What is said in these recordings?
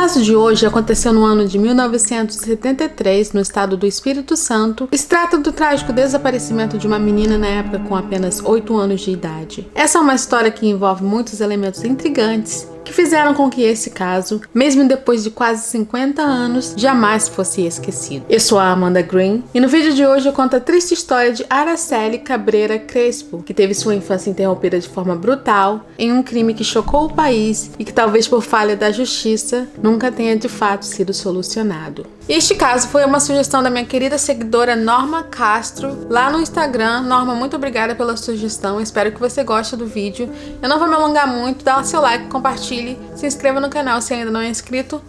caso de hoje aconteceu no ano de 1973, no estado do Espírito Santo, e se trata do trágico desaparecimento de uma menina na época com apenas 8 anos de idade. Essa é uma história que envolve muitos elementos intrigantes que fizeram com que esse caso, mesmo depois de quase 50 anos, jamais fosse esquecido. Eu sou a Amanda Green e no vídeo de hoje eu conto a triste história de Araceli Cabrera Crespo, que teve sua infância interrompida de forma brutal em um crime que chocou o país e que talvez por falha da justiça nunca tenha de fato sido solucionado. Este caso foi uma sugestão da minha querida seguidora Norma Castro, lá no Instagram. Norma, muito obrigada pela sugestão, espero que você goste do vídeo. Eu não vou me alongar muito, dá seu like, compartilhe, se inscreva no canal se ainda não é inscrito.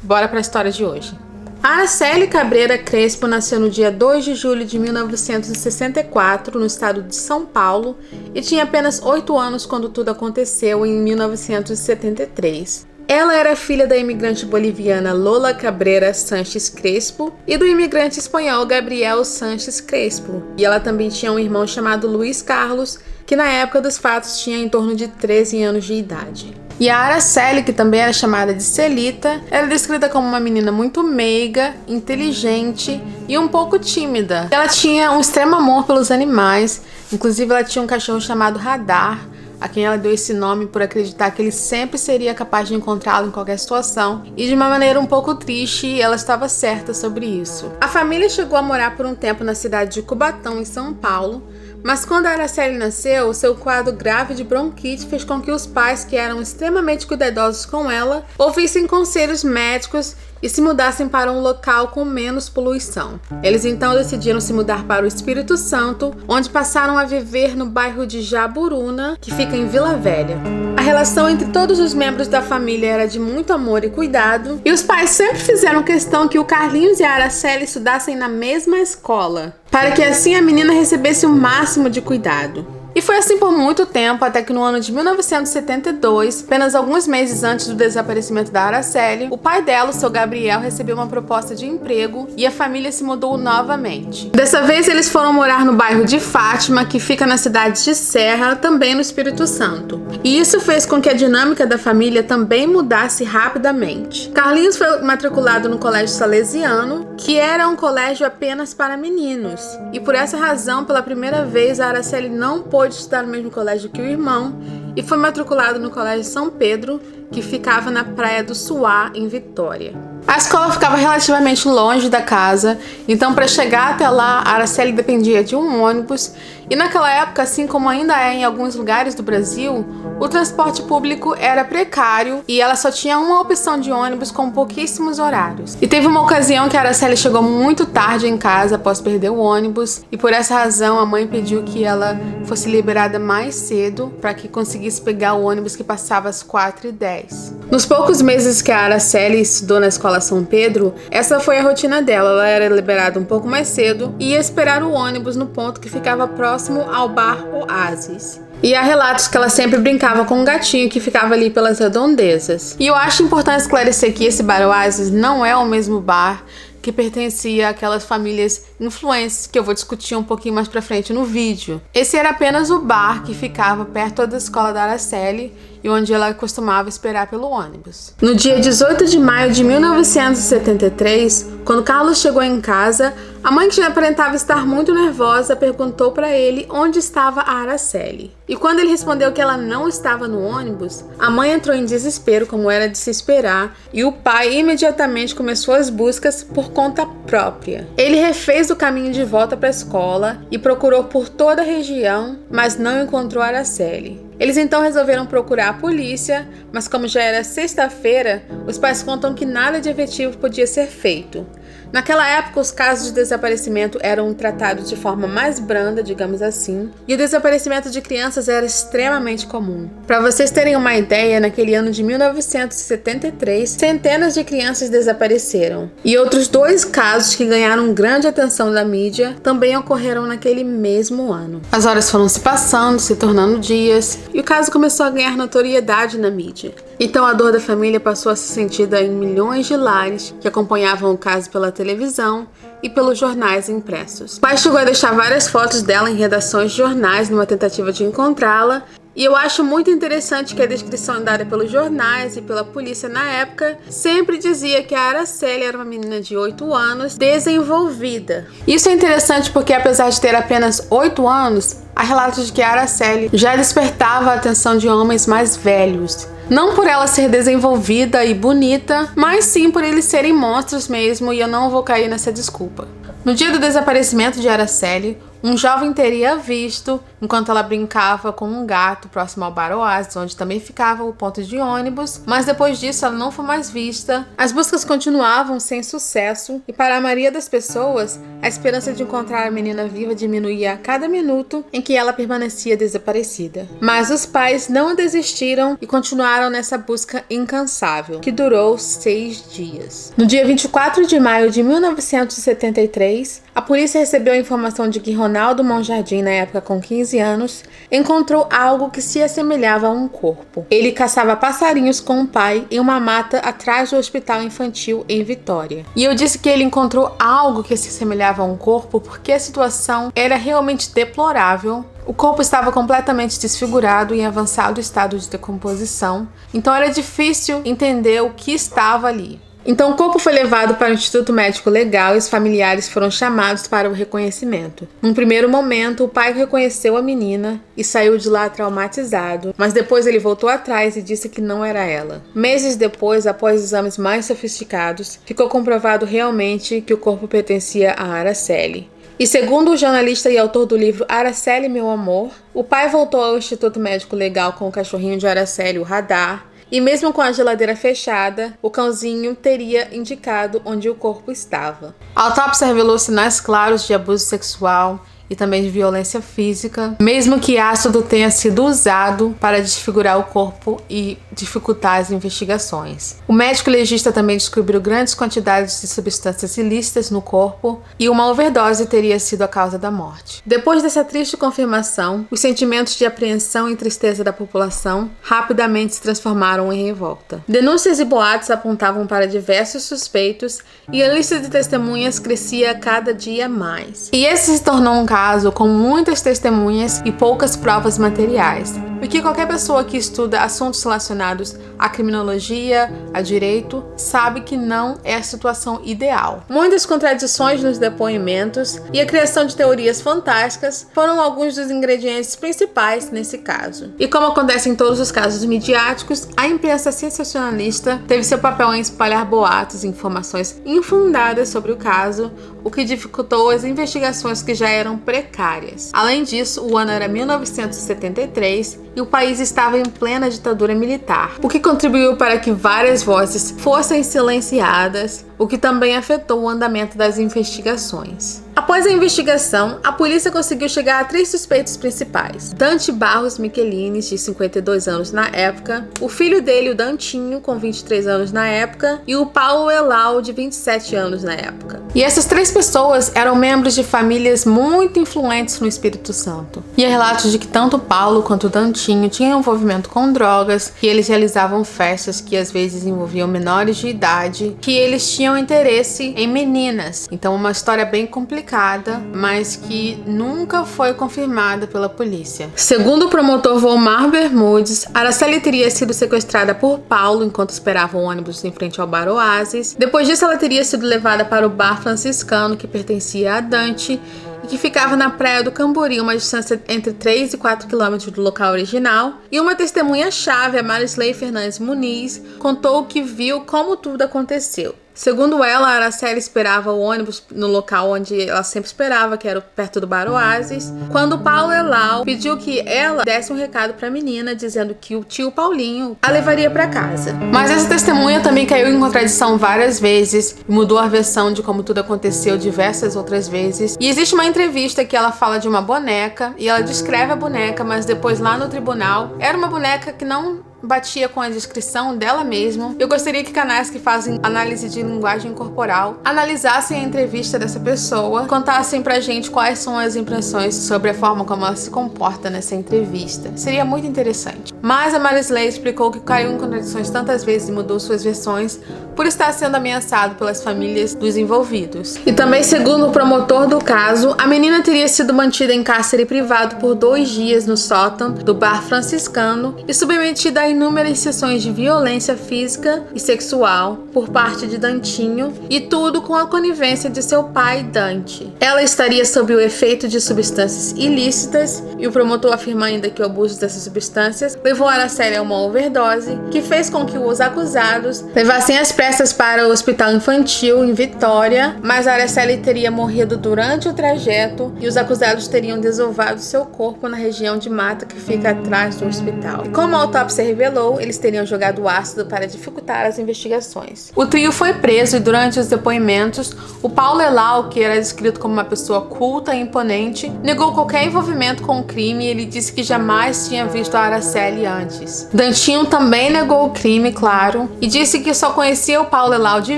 Bora para a história de hoje. Araceli Cabrera Crespo nasceu no dia 2 de julho de 1964, no estado de São Paulo, e tinha apenas 8 anos quando tudo aconteceu em 1973. Ela era filha da imigrante boliviana Lola Cabrera Sanches Crespo e do imigrante espanhol Gabriel Sanches Crespo. E ela também tinha um irmão chamado Luiz Carlos, que na época dos fatos tinha em torno de 13 anos de idade. E a Araceli, que também era chamada de Celita, era descrita como uma menina muito meiga, inteligente e um pouco tímida. Ela tinha um extremo amor pelos animais, inclusive ela tinha um cachorro chamado Radar, a quem ela deu esse nome por acreditar que ele sempre seria capaz de encontrá-lo em qualquer situação, e de uma maneira um pouco triste, ela estava certa sobre isso. A família chegou a morar por um tempo na cidade de Cubatão, em São Paulo, mas quando a Araceli nasceu, seu quadro grave de bronquite fez com que os pais, que eram extremamente cuidadosos com ela, ouvissem conselhos médicos e se mudassem para um local com menos poluição. Eles então decidiram se mudar para o Espírito Santo, onde passaram a viver no bairro de Jaburuna, que fica em Vila Velha. A relação entre todos os membros da família era de muito amor e cuidado, e os pais sempre fizeram questão que o Carlinhos e a Araceli estudassem na mesma escola, para que assim a menina recebesse o máximo de cuidado. E foi assim por muito tempo, até que no ano de 1972, apenas alguns meses antes do desaparecimento da Araceli, o pai dela, o seu Gabriel, recebeu uma proposta de emprego e a família se mudou novamente. Dessa vez eles foram morar no bairro de Fátima, que fica na cidade de Serra, também no Espírito Santo. E isso fez com que a dinâmica da família também mudasse rapidamente. Carlinhos foi matriculado no Colégio Salesiano, que era um colégio apenas para meninos. E por essa razão, pela primeira vez, a Araceli não pôde estudar no mesmo colégio que o irmão e foi matriculado no Colégio São Pedro, que ficava na Praia do Suá, em Vitória. A escola ficava relativamente longe da casa, então para chegar até lá, a Araceli dependia de um ônibus, e naquela época, assim como ainda é em alguns lugares do Brasil, o transporte público era precário e ela só tinha uma opção de ônibus com pouquíssimos horários. E teve uma ocasião que a Araceli chegou muito tarde em casa após perder o ônibus, e por essa razão a mãe pediu que ela fosse liberada mais cedo para que conseguisse pegar o ônibus que passava às 4h10. Nos poucos meses que a Araceli estudou na escola São Pedro, essa foi a rotina dela. Ela era liberada um pouco mais cedo e ia esperar o ônibus no ponto que ficava próximo ao bar Oasis. E há relatos que ela sempre brincava com um gatinho que ficava ali pelas redondezas. E eu acho importante esclarecer que esse bar Oasis não é o mesmo bar que pertencia àquelas famílias influentes que eu vou discutir um pouquinho mais pra frente no vídeo. Esse era apenas o bar que ficava perto da escola da Araceli e onde ela costumava esperar pelo ônibus. No dia 18 de maio de 1973, quando Carlos chegou em casa, a mãe, que já aparentava estar muito nervosa, perguntou para ele onde estava a Araceli. E quando ele respondeu que ela não estava no ônibus, a mãe entrou em desespero, como era de se esperar, e o pai imediatamente começou as buscas por conta própria. Ele refez o caminho de volta para a escola e procurou por toda a região, mas não encontrou a Araceli. Eles então resolveram procurar a polícia, mas como já era sexta-feira, os pais contam que nada de efetivo podia ser feito. Naquela época, os casos de desaparecimento eram tratados de forma mais branda, digamos assim, e o desaparecimento de crianças era extremamente comum. Para vocês terem uma ideia, naquele ano de 1973, centenas de crianças desapareceram. E outros 2 casos que ganharam grande atenção da mídia também ocorreram naquele mesmo ano. As horas foram se passando, se tornando dias, e o caso começou a ganhar notoriedade na mídia. Então a dor da família passou a ser sentida em milhões de lares que acompanhavam o caso pela televisão e pelos jornais impressos. O pai chegou a deixar várias fotos dela em redações de jornais numa tentativa de encontrá-la, E eu acho muito interessante que a descrição dada pelos jornais e pela polícia na época sempre dizia que a Araceli era uma menina de 8 anos desenvolvida. Isso é interessante porque, apesar de ter apenas 8 anos, há relatos de que a Araceli já despertava a atenção de homens mais velhos. Não por ela ser desenvolvida e bonita, mas sim por eles serem monstros mesmo, e eu não vou cair nessa desculpa. No dia do desaparecimento de Araceli, um jovem teria visto enquanto ela brincava com um gato próximo ao Bar Oasis, onde também ficava o ponto de ônibus, mas depois disso ela não foi mais vista. As buscas continuavam sem sucesso e, para a maioria das pessoas, a esperança de encontrar a menina viva diminuía a cada minuto em que ela permanecia desaparecida. Mas os pais não desistiram e continuaram nessa busca incansável, que durou 6 dias. No dia 24 de maio de 1973, a polícia recebeu a informação de que Ronaldo Monjardim, na época com 15 anos, encontrou algo que se assemelhava a um corpo. Ele caçava passarinhos com o pai em uma mata atrás do hospital infantil em Vitória. E eu disse que ele encontrou algo que se assemelhava a um corpo porque a situação era realmente deplorável. O corpo estava completamente desfigurado e em avançado estado de decomposição, então era difícil entender o que estava ali. Então o corpo foi levado para o Instituto Médico Legal e os familiares foram chamados para o reconhecimento. Num primeiro momento, o pai reconheceu a menina e saiu de lá traumatizado, mas depois ele voltou atrás e disse que não era ela. Meses depois, após exames mais sofisticados, ficou comprovado realmente que o corpo pertencia a Araceli. E segundo o jornalista e autor do livro Araceli, Meu Amor, o pai voltou ao Instituto Médico Legal com o cachorrinho de Araceli, o Radar, e mesmo com a geladeira fechada, o cãozinho teria indicado onde o corpo estava. A autópsia revelou sinais claros de abuso sexual e também de violência física, mesmo que ácido tenha sido usado para desfigurar o corpo e dificultar as investigações. O médico legista também descobriu grandes quantidades de substâncias ilícitas no corpo e uma overdose teria sido a causa da morte. Depois dessa triste confirmação, os sentimentos de apreensão e tristeza da população rapidamente se transformaram em revolta. Denúncias e boatos apontavam para diversos suspeitos e a lista de testemunhas crescia a cada dia mais. E esse se tornou um caso com muitas testemunhas e poucas provas materiais, porque qualquer pessoa que estuda assuntos relacionados à criminologia, a direito, sabe que não é a situação ideal. Muitas contradições nos depoimentos e a criação de teorias fantásticas foram alguns dos ingredientes principais nesse caso. E como acontece em todos os casos midiáticos, a imprensa sensacionalista teve seu papel em espalhar boatos e informações infundadas sobre o caso, o que dificultou as investigações que já eram precárias. Além disso, o ano era 1973 e o país estava em plena ditadura militar, o que contribuiu para que várias vozes fossem silenciadas, o que também afetou o andamento das investigações. Após a investigação, a polícia conseguiu chegar a 3 suspeitos principais: Dante Barros Michelini, de 52 anos na época, o filho dele, o Dantinho, com 23 anos na época, e o Paulo Elau, de 27 anos na época. E essas 3 pessoas eram membros de famílias muito influentes no Espírito Santo. E há relatos de que tanto Paulo quanto Dantinho tinham envolvimento com drogas, que eles realizavam festas que às vezes envolviam menores de idade, que eles tinham interesse em meninas. Então uma história bem complicada, mas que nunca foi confirmada pela polícia. Segundo o promotor Volmar Bermudes, Araceli teria sido sequestrada por Paulo enquanto esperava o ônibus em frente ao Bar Oasis. Depois disso, ela teria sido levada para o Bar Franciscano, que pertencia a Dante, e que ficava na praia do Camburi, uma distância entre 3 e 4 quilômetros do local original. E uma testemunha-chave, a Marisley Fernandes Muniz, contou que viu como tudo aconteceu. Segundo ela, a Araceli esperava o ônibus no local onde ela sempre esperava, que era perto do Bar Oasis, quando Paulo Elau pediu que ela desse um recado para a menina, dizendo que o tio Paulinho a levaria para casa. Mas essa testemunha também caiu em contradição várias vezes, mudou a versão de como tudo aconteceu diversas outras vezes. E existe uma entrevista que ela fala de uma boneca, e ela descreve a boneca, mas depois lá no tribunal, era uma boneca que não batia com a descrição dela mesma. Eu gostaria que canais que fazem análise de linguagem corporal analisassem a entrevista dessa pessoa, contassem pra gente quais são as impressões sobre a forma como ela se comporta nessa entrevista. Seria muito interessante. mas a Marisley explicou que caiu em contradições tantas vezes e mudou suas versões por estar sendo ameaçado pelas famílias dos envolvidos. E também, segundo o promotor do caso, a menina teria sido mantida em cárcere privado por 2 dias no sótão do bar franciscano e submetida a inúmeras sessões de violência física e sexual por parte de Dantinho, e tudo com a conivência de seu pai, Dante. Ela estaria sob o efeito de substâncias ilícitas, e o promotor afirma ainda que o abuso dessas substâncias levou Araceli a uma overdose, que fez com que os acusados levassem as pressas para o hospital infantil em Vitória, mas Araceli teria morrido durante o trajeto e os acusados teriam desovado seu corpo na região de mata que fica atrás do hospital. E como a autópsia revelou, eles teriam jogado ácido para dificultar as investigações. O trio foi preso e durante os depoimentos, o Paulo Elau, que era descrito como uma pessoa culta e imponente, negou qualquer envolvimento com o crime e ele disse que jamais tinha visto a Araceli antes. Dantinho também negou o crime, claro, e disse que só conhecia o Paulo Elau de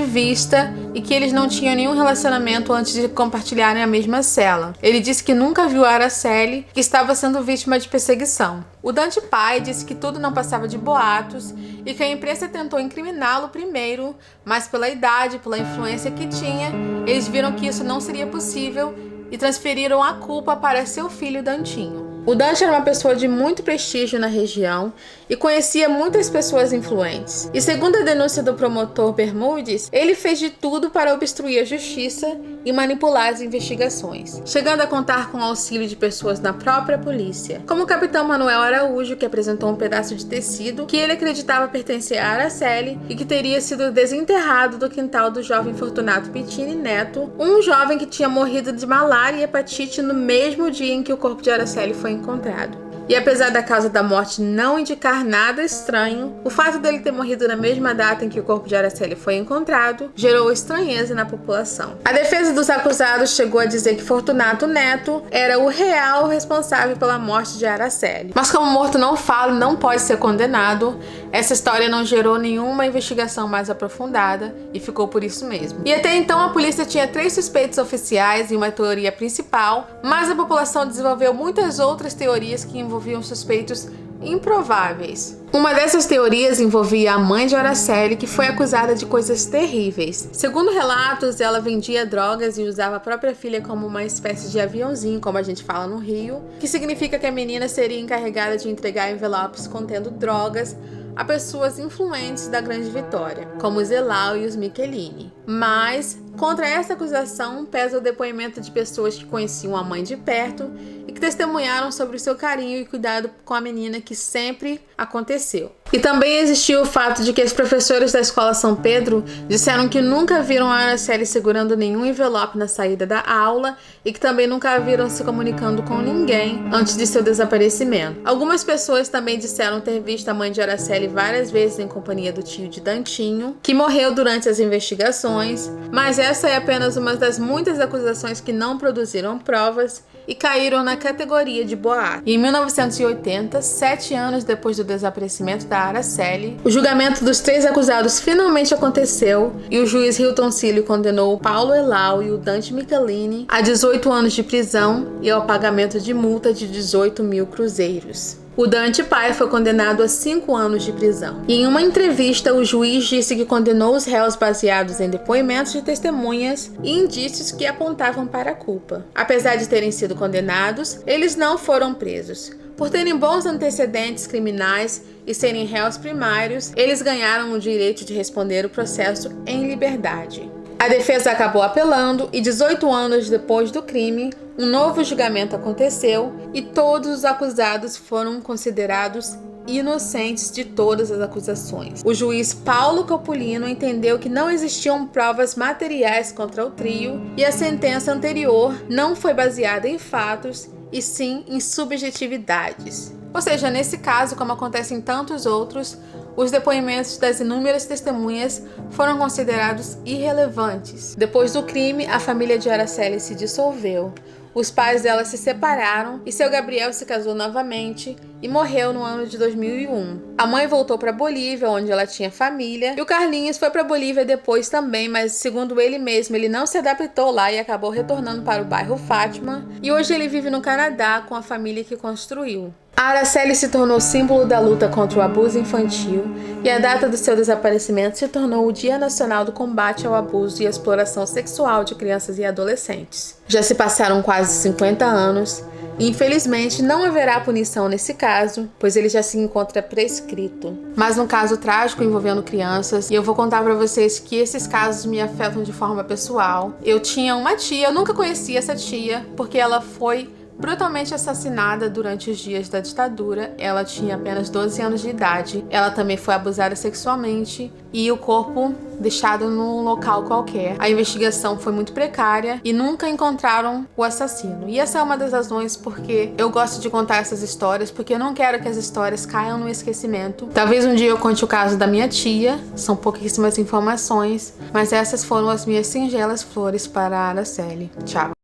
vista e que eles não tinham nenhum relacionamento antes de compartilharem a mesma cela. Ele disse que nunca viu a Araceli, que estava sendo vítima de perseguição. O Dante pai disse que tudo não passava de boatos e que a imprensa tentou incriminá-lo primeiro, mas pela idade, pela influência que tinha, eles viram que isso não seria possível e transferiram a culpa para seu filho Dantinho. O Dante era uma pessoa de muito prestígio na região e conhecia muitas pessoas influentes. E segundo a denúncia do promotor Bermudes, ele fez de tudo para obstruir a justiça e manipular as investigações, chegando a contar com o auxílio de pessoas na própria polícia, como o capitão Manuel Araújo, que apresentou um pedaço de tecido que ele acreditava pertencer a Araceli e que teria sido desenterrado do quintal do jovem Fortunato Pittini Neto, um jovem que tinha morrido de malária e hepatite no mesmo dia em que o corpo de Araceli foi encontrado. E apesar da causa da morte não indicar nada estranho, o fato dele ter morrido na mesma data em que o corpo de Araceli foi encontrado gerou estranheza na população. A defesa dos acusados chegou a dizer que Fortunato Neto era o real responsável pela morte de Araceli. Mas como o morto não fala e não pode ser condenado, essa história não gerou nenhuma investigação mais aprofundada e ficou por isso mesmo. E até então a polícia tinha 3 suspeitos oficiais e uma teoria principal, mas a população desenvolveu muitas outras teorias que envolviam suspeitos improváveis. Uma dessas teorias envolvia a mãe de Araceli, que foi acusada de coisas terríveis. Segundo relatos, ela vendia drogas e usava a própria filha como uma espécie de aviãozinho, como a gente fala no Rio, que significa que a menina seria encarregada de entregar envelopes contendo drogas a pessoas influentes da Grande Vitória, como os Elau e os Michelini. Mas, contra essa acusação, pesa o depoimento de pessoas que conheciam a mãe de perto e que testemunharam sobre o seu carinho e cuidado com a menina, que sempre aconteceu. E também existiu o fato de que os professores da escola São Pedro disseram que nunca viram a Araceli segurando nenhum envelope na saída da aula e que também nunca a viram se comunicando com ninguém antes de seu desaparecimento. Algumas pessoas também disseram ter visto a mãe de Araceli várias vezes em companhia do tio de Dantinho, que morreu durante as investigações, mas essa é apenas uma das muitas acusações que não produziram provas e caíram na categoria de boato. E em 1980, 7 anos depois do desaparecimento da Araceli, o julgamento dos 3 acusados finalmente aconteceu e o juiz Hilton Cílio condenou o Paulo Elau e o Dante Michelini a 18 anos de prisão e ao pagamento de multa de 18 mil cruzeiros. O Dante pai foi condenado a 5 anos de prisão. E em uma entrevista, o juiz disse que condenou os réus baseados em depoimentos de testemunhas e indícios que apontavam para a culpa. Apesar de terem sido condenados, eles não foram presos. Por terem bons antecedentes criminais e serem réus primários, eles ganharam o direito de responder o processo em liberdade. A defesa acabou apelando e 18 anos depois do crime, um novo julgamento aconteceu e todos os acusados foram considerados inocentes de todas as acusações. O juiz Paulo Coppolino entendeu que não existiam provas materiais contra o trio e a sentença anterior não foi baseada em fatos e sim em subjetividades. Ou seja, nesse caso, como acontece em tantos outros, os depoimentos das inúmeras testemunhas foram considerados irrelevantes. Depois do crime, a família de Araceli se dissolveu. os pais dela se separaram e seu Gabriel se casou novamente e morreu no ano de 2001. A mãe voltou para Bolívia, onde ela tinha família, e o Carlinhos foi para Bolívia depois também, mas segundo ele mesmo, ele não se adaptou lá e acabou retornando para o bairro Fátima, e hoje ele vive no Canadá com a família que construiu. A Araceli se tornou símbolo da luta contra o abuso infantil e a data do seu desaparecimento se tornou o Dia Nacional do Combate ao Abuso e Exploração Sexual de Crianças e Adolescentes. Já se passaram quase 50 anos e infelizmente não haverá punição nesse caso, pois ele já se encontra prescrito. Mas um caso trágico envolvendo crianças, e eu vou contar pra vocês que esses casos me afetam de forma pessoal. Eu tinha uma tia, eu nunca conheci essa tia, porque ela foi brutalmente assassinada durante os dias da ditadura. Ela tinha apenas 12 anos de idade. Ela também foi abusada sexualmente e o corpo deixado num local qualquer. A investigação foi muito precária e nunca encontraram o assassino. E essa é uma das razões porque eu gosto de contar essas histórias, porque eu não quero que as histórias caiam no esquecimento. Talvez um dia eu conte o caso da minha tia, são pouquíssimas informações, mas essas foram as minhas singelas flores para a Araceli. Tchau!